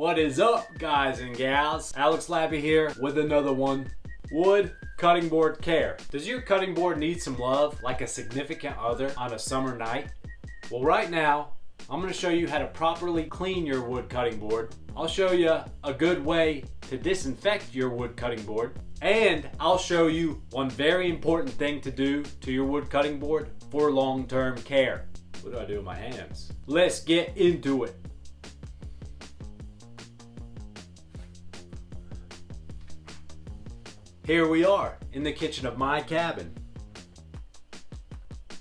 What is up, guys and gals? Alex Labby here with another one. Wood cutting board care. Does your cutting board need some love like a significant other on a summer night? Well, right now, I'm going to show you how to properly clean your wood cutting board. I'll show you a good way to disinfect your wood cutting board. And I'll show you one very important thing to do to your wood cutting board for long-term care. What do I do with my hands? Let's get into it. Here we are in the kitchen of my cabin.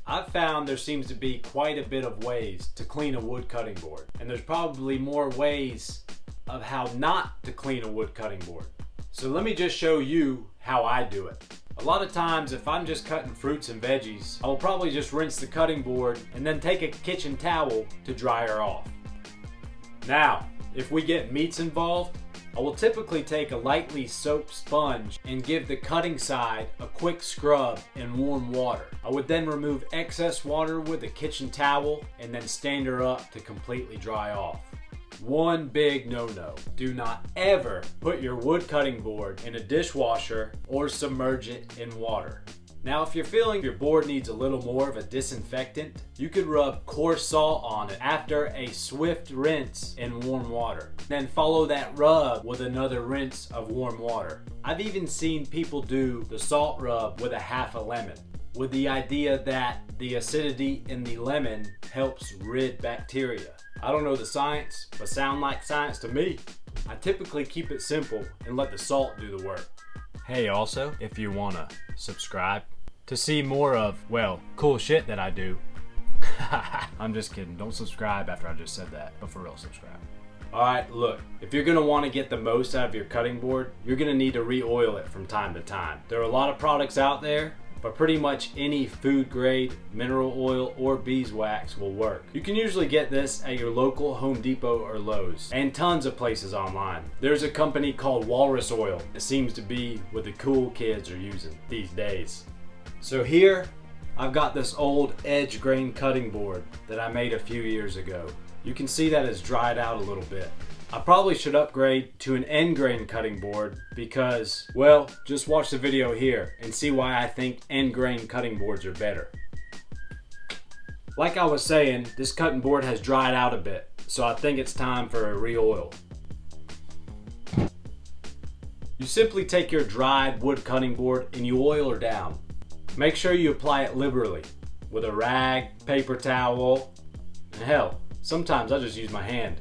I've found there seems to be quite a bit of ways to clean a wood cutting board, and there's probably more ways of how not to clean a wood cutting board. So let me just show you how I do it. A lot of times if I'm just cutting fruits and veggies, I will probably just rinse the cutting board and then take a kitchen towel to dry her off. Now, if we get meats involved, I will typically take a lightly soaped sponge and give the cutting side a quick scrub in warm water. I would then remove excess water with a kitchen towel and then stand her up to completely dry off. One big no-no: do not ever put your wood cutting board in a dishwasher or submerge it in water. Now, if you're feeling your board needs a little more of a disinfectant, you could rub coarse salt on it after a swift rinse in warm water. Then follow that rub with another rinse of warm water. I've even seen people do the salt rub with a half a lemon, with the idea that the acidity in the lemon helps rid bacteria. I don't know the science, but sound like science to me. I typically keep it simple and let the salt do the work. Hey, also, if you wanna subscribe to see more of, well, cool shit that I do. I'm just kidding. Don't subscribe after I just said that, but for real, subscribe. Alright, look, if you're going to want to get the most out of your cutting board, you're going to need to re-oil it from time to time. There are a lot of products out there, but pretty much any food grade mineral oil or beeswax will work. You can usually get this at your local Home Depot or Lowe's, and tons of places online. There's a company called Walrus Oil. It seems to be what the cool kids are using these days. So here, I've got this old edge grain cutting board that I made a few years ago. You can see that it's dried out a little bit. I probably should upgrade to an end grain cutting board because, well, just watch the video here and see why I think end grain cutting boards are better. Like I was saying, this cutting board has dried out a bit, so I think it's time for a re-oil. You simply take your dried wood cutting board and you oil her down. Make sure you apply it liberally with a rag, paper towel, and hell, sometimes I just use my hand.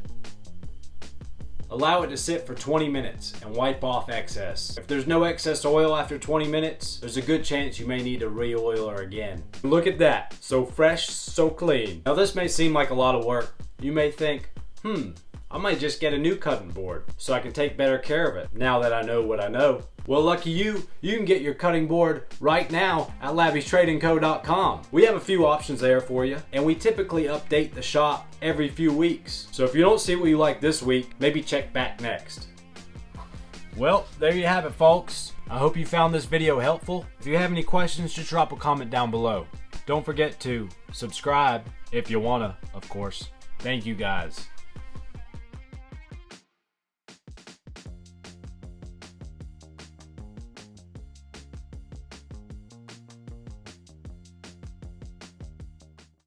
Allow it to sit for 20 minutes and wipe off excess. If there's no excess oil after 20 minutes, there's a good chance you may need to re-oil her again. Look at that, so fresh, so clean. Now this may seem like a lot of work. You may think, I might just get a new cutting board so I can take better care of it now that I know what I know. Well, lucky you can get your cutting board right now at labbystradingco.com. We have a few options there for you, and we typically update the shop every few weeks. So if you don't see what you like this week, maybe check back next. Well, there you have it, folks. I hope you found this video helpful. If you have any questions, just drop a comment down below. Don't forget to subscribe if you wanna, of course. Thank you, guys.